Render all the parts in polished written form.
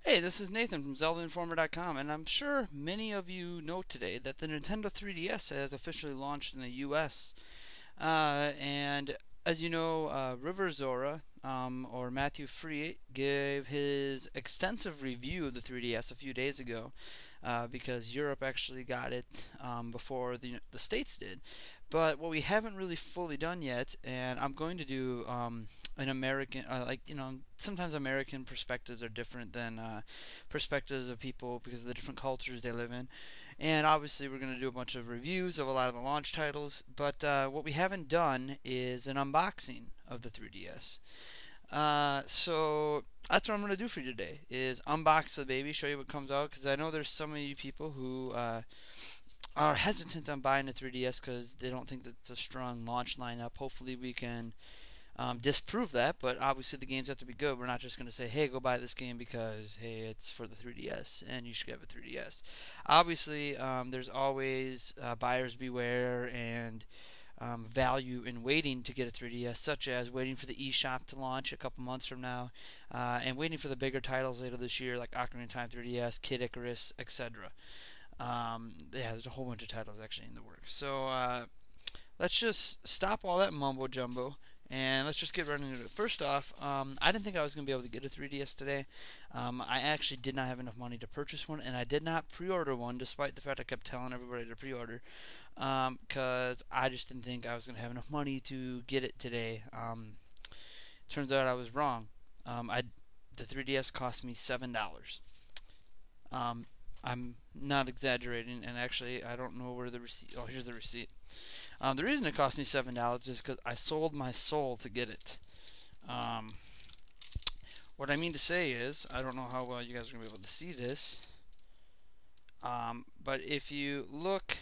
Hey, this is Nathan from ZeldaInformer.com, and I'm sure many of you know today that the Nintendo 3DS has officially launched in the US. And as you know, River Zora, or Matthew Free, gave his extensive review of the 3DS a few days ago, because Europe actually got it before the States did. But what we haven't really fully done yet, and I'm going to do an American, sometimes American perspectives are different than perspectives of people because of the different cultures they live in. And obviously, we're going to do a bunch of reviews of a lot of the launch titles. But what we haven't done is an unboxing of the 3DS. So that's what I'm going to do for you today: is unbox the baby, show you what comes out. Because I know there's some of you people who are hesitant on buying the 3DS because they don't think that it's a strong launch lineup. Hopefully, we can disprove that, but obviously the games have to be good. We're not just going to say, hey, go buy this game because, hey, it's for the 3DS and you should have a 3DS. Obviously, there's always buyers beware and value in waiting to get a 3DS, such as waiting for the eShop to launch a couple months from now, and waiting for the bigger titles later this year, like Ocarina of Time 3DS, Kid Icarus, etc. Yeah, there's a whole bunch of titles actually in the works. So let's just stop all that mumbo jumbo and let's just get right into it. First off, I didn't think I was going to be able to get a 3DS today. I actually did not have enough money to purchase one, and I did not pre-order one, despite the fact I kept telling everybody to pre-order, because I just didn't think I was going to have enough money to get it today. Turns out I was wrong. The 3DS cost me $7. I'm not exaggerating, and actually, I don't know where the receipt. Oh, here's the receipt. The reason it cost me $7 is because I sold my soul to get it. What I mean to say is, I don't know how well you guys are gonna be able to see this, but if you look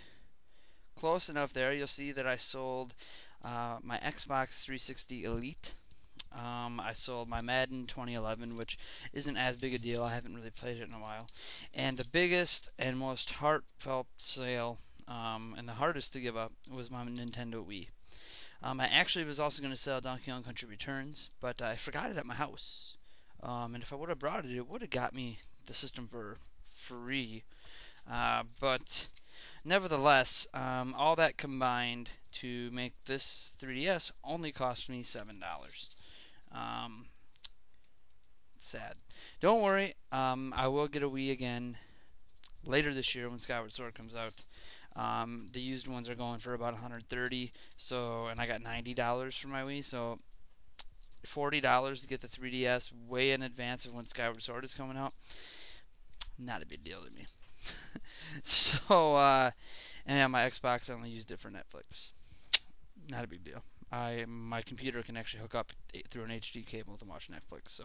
close enough there, you'll see that I sold my Xbox 360 Elite. I sold my Madden 2011, which isn't as big a deal. I haven't really played it in a while. And the biggest and most heartfelt sale, and the hardest to give up, was my Nintendo Wii. I actually was also going to sell Donkey Kong Country Returns, but I forgot it at my house. And if I would have brought it, it would have got me the system for free. But nevertheless, all that combined to make this 3DS only cost me $7. Sad. Don't worry, I will get a Wii again later this year when Skyward Sword comes out. The used ones are going for about $130, so, and I got $90 for my Wii, so $40 to get the 3DS way in advance of when Skyward Sword is coming out. Not a big deal to me. So, and yeah, my Xbox, I only used it for Netflix. Not a big deal. My computer can actually hook up through an HD cable to watch Netflix.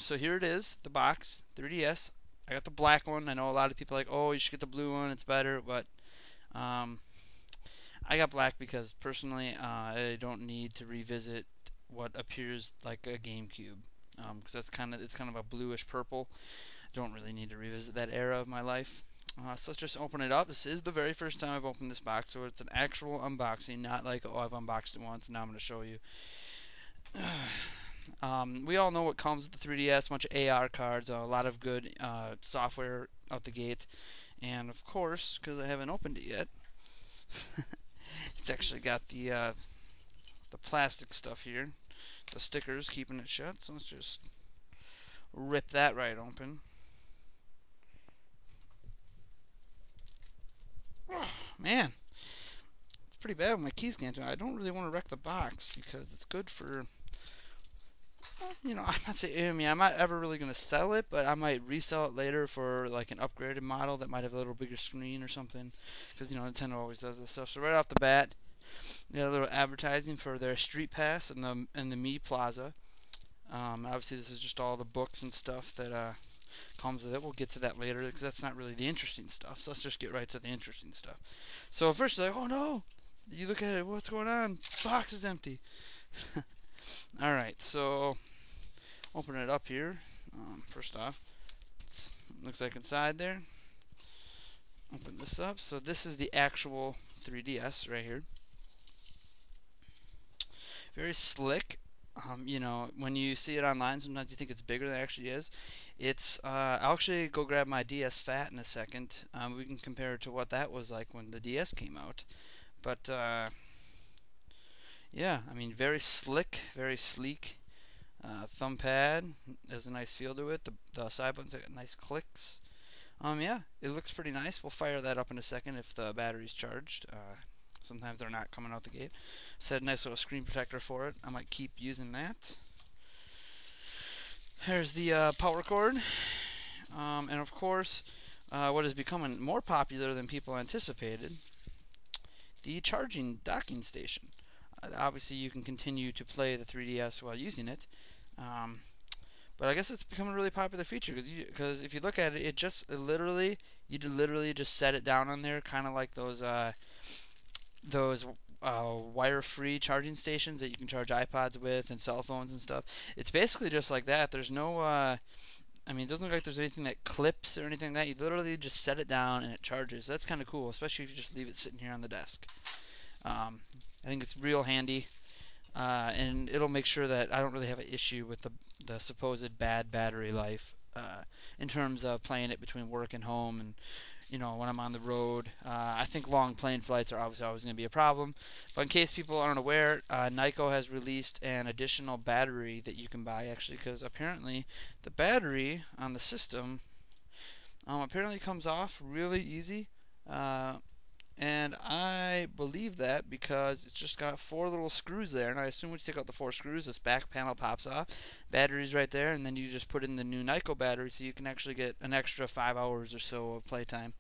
So here it is, the box, 3DS. I got the black one. I know a lot of people are like, oh, you should get the blue one, it's better, but I got black because personally, I don't need to revisit what appears like a GameCube, because it's kind of a bluish purple. Don't really need to revisit that era of my life. So let's just open it up. This is the very first time I've opened this box, so it's an actual unboxing, not like, oh, I've unboxed it once and now I'm going to show you. We all know what comes with the 3DS, a bunch of AR cards, a lot of good software out the gate, and of course, because I haven't opened it yet, it's actually got the plastic stuff here, the stickers keeping it shut, so let's just rip that right open. Man, it's pretty bad with my keys can't. I don't really want to wreck the box because it's good for, I'm not saying, I'm not ever really going to sell it, but I might resell it later for like an upgraded model that might have a little bigger screen or something, because Nintendo always does this stuff. So right off the bat, they got a little advertising for their Street Pass and the Mii Plaza. Obviously, this is just all the books and stuff that comes with it. We'll get to that later because that's not really the interesting stuff. So let's just get right to the interesting stuff. So first, like, oh no, you look at it, what's going on? The box is empty. All right, so open it up here. First off, looks like inside there. Open this up. So this is the actual 3DS right here. Very slick. You know, when you see it online, sometimes you think it's bigger than it actually is. It's I'll actually go grab my DS Fat in a second. We can compare it to what that was like when the DS came out. But yeah, I mean, very slick, very sleek. Thumb pad has a nice feel to it. The side buttons got nice clicks. Yeah, it looks pretty nice. We'll fire that up in a second if the battery's charged. Sometimes they're not coming out the gate. Set a nice little screen protector for it. I might keep using that. There's the power cord. And of course, what is becoming more popular than people anticipated, the charging docking station. Obviously, you can continue to play the 3DS while using it. But I guess it's becoming a really popular feature because if you look at it, you literally just set it down on there, kind of like those wire-free charging stations that you can charge iPods with and cell phones and stuff. It's basically just like that. There's no, I mean, it doesn't look like there's anything that clips or anything like that. You literally just set it down and it charges. That's kind of cool, especially if you just leave it sitting here on the desk. I think it's real handy. And it'll make sure that I don't really have an issue with the supposed bad battery life in terms of playing it between work and home, and you know, when I'm on the road. I think long plane flights are obviously always going to be a problem, but in case people aren't aware, Nyko has released an additional battery that you can buy actually, because apparently the battery on the system apparently comes off really easy. And I believe that because it's just got 4 little screws there, and I assume when you take out the 4 screws, this back panel pops off. Battery's right there, and then you just put in the new Nyko battery, so you can actually get an extra 5 hours or so of playtime.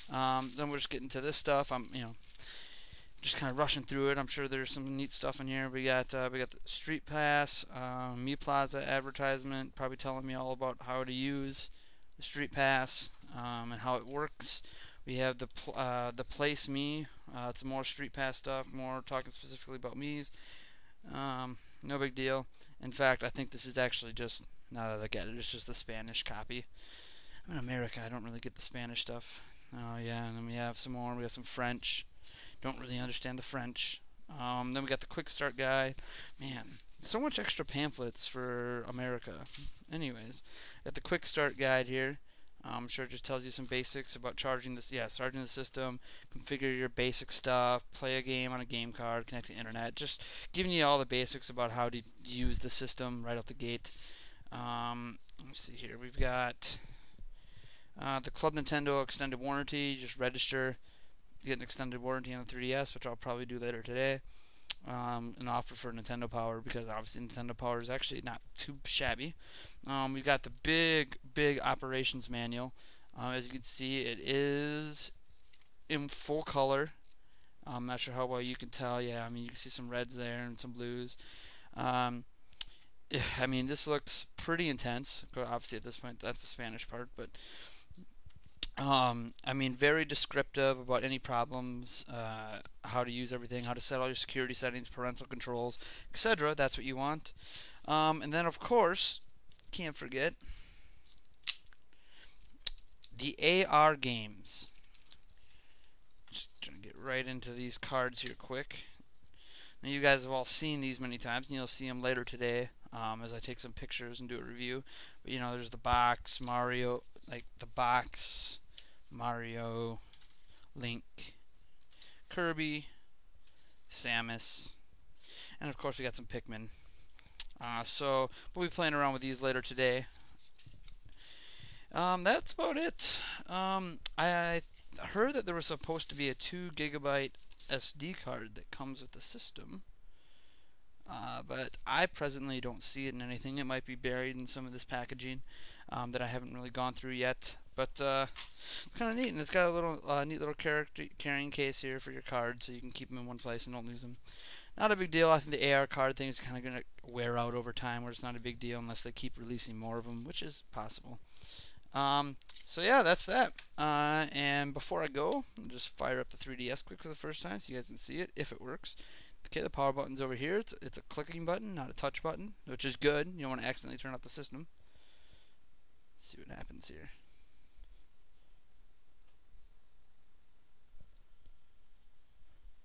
Then we're just getting to this stuff. I'm, just kind of rushing through it. I'm sure there's some neat stuff in here. We got the Street Pass, Me Plaza advertisement, probably telling me all about how to use the Street Pass and how it works. We have the Place Me. It's more Street Pass stuff, more talking specifically about Mii's. No big deal. In fact, I think this is actually just, now that I look at it, it's just the Spanish copy. I'm in America, I don't really get the Spanish stuff. Oh yeah, and then we have some more. We got some French. Don't really understand the French. Then we got the Quick Start Guide. Man, so much extra pamphlets for America. Anyways, got the Quick Start Guide here. I'm sure it just tells you some basics about charging this. Yeah, charging the system, configure your basic stuff, play a game on a game card, connect to the internet. Just giving you all the basics about how to use the system right out the gate. Let's see here. We've got the Club Nintendo extended warranty. Just register, get an extended warranty on the 3DS, which I'll probably do later today. An offer for Nintendo Power, because obviously Nintendo Power is actually not too shabby. We've got the big operations manual. As you can see, it is in full color. I'm not sure how well you can tell. Yeah, I mean, you can see some reds there and some blues. I mean, this looks pretty intense. Obviously, at this point, that's the Spanish part, but I mean, very descriptive about any problems, how to use everything, how to set all your security settings, parental controls, etc. That's what you want. And then, of course, can't forget the AR games. Just trying to get right into these cards here quick. Now, you guys have all seen these many times, and you'll see them later today as I take some pictures and do a review. But, you know, there's the box, Mario, like the box, Mario, Link, Kirby, Samus, and of course we got some Pikmin. So we'll be playing around with these later today. That's about it. I heard that there was supposed to be a 2 GB SD card that comes with the system. But I presently don't see it in anything. It might be buried in some of this packaging that I haven't really gone through yet. But it's kind of neat, and it's got a little neat little carrying case here for your cards, so you can keep them in one place and don't lose them. Not a big deal. I think the AR card thing is kind of going to wear out over time, where it's not a big deal unless they keep releasing more of them, which is possible. So yeah, that's that. And before I go, I'll just fire up the 3DS quick for the first time so you guys can see it, if it works. Okay, the power button's over here. It's a clicking button, not a touch button, which is good. You don't want to accidentally turn off the system. Let's see what happens here.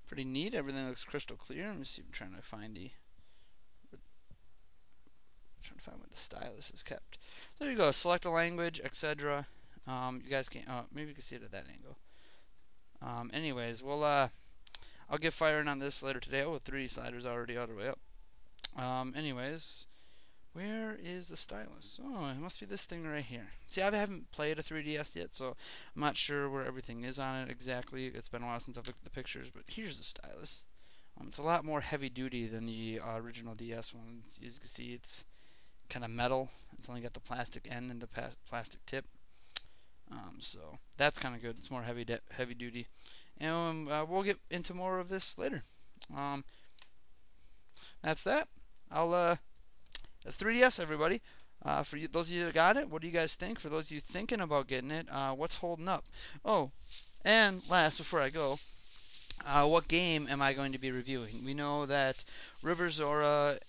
Pretty neat. Everything looks crystal clear. Let me see. I'm trying to find the trying to find where the stylus is kept. There you go. Select a language, etc. You guys can't. Maybe you can see it at that angle. Anyways, I'll get firing on this later today. Oh, 3D slider's already all the way up. Anyways, where is the stylus? Oh, it must be this thing right here. See, I haven't played a 3DS yet, so I'm not sure where everything is on it exactly. It's been a while since I've looked at the pictures, but here's the stylus. It's a lot more heavy duty than the original DS one. As you can see, it's kind of metal. It's only got the plastic end and the plastic tip. So that's kind of good. It's more heavy duty, and we'll get into more of this later. That's that. That's 3DS, everybody. For you, those of you that got it, what do you guys think? For those of you thinking about getting it, what's holding up? Oh, and last, before I go, what game am I going to be reviewing? We know that River Zora,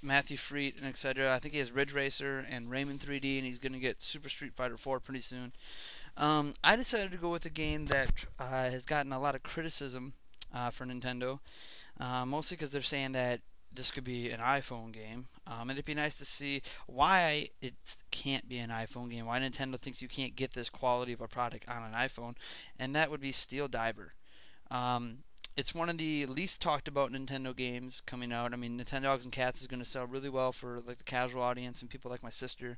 Matthew Freet, and etc. I think he has Ridge Racer and Rayman 3D, and he's going to get Super Street Fighter 4 pretty soon. I decided to go with a game that has gotten a lot of criticism for Nintendo, mostly because they're saying that this could be an iPhone game, and it'd be nice to see why it can't be an iPhone game, why Nintendo thinks you can't get this quality of a product on an iPhone, and that would be Steel Diver. It's one of the least talked about Nintendo games coming out. I mean, Nintendo Dogs and Cats is going to sell really well for like the casual audience and people like my sister,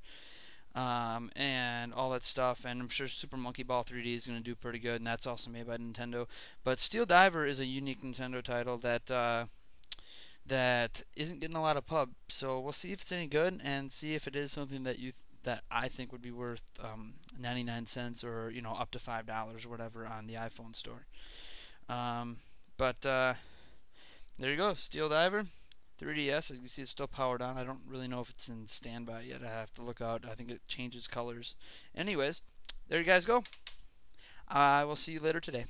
and all that stuff. And I'm sure Super Monkey Ball 3D is going to do pretty good, and that's also made by Nintendo. But Steel Diver is a unique Nintendo title that isn't getting a lot of pub. So we'll see if it's any good and see if it is something that I think would be worth 99 cents or up to $5 or whatever on the iPhone store. But there you go, Steel Diver, 3DS. As you can see, it's still powered on. I don't really know if it's in standby yet. I have to look out. I think it changes colors. Anyways, there you guys go. I will see you later today.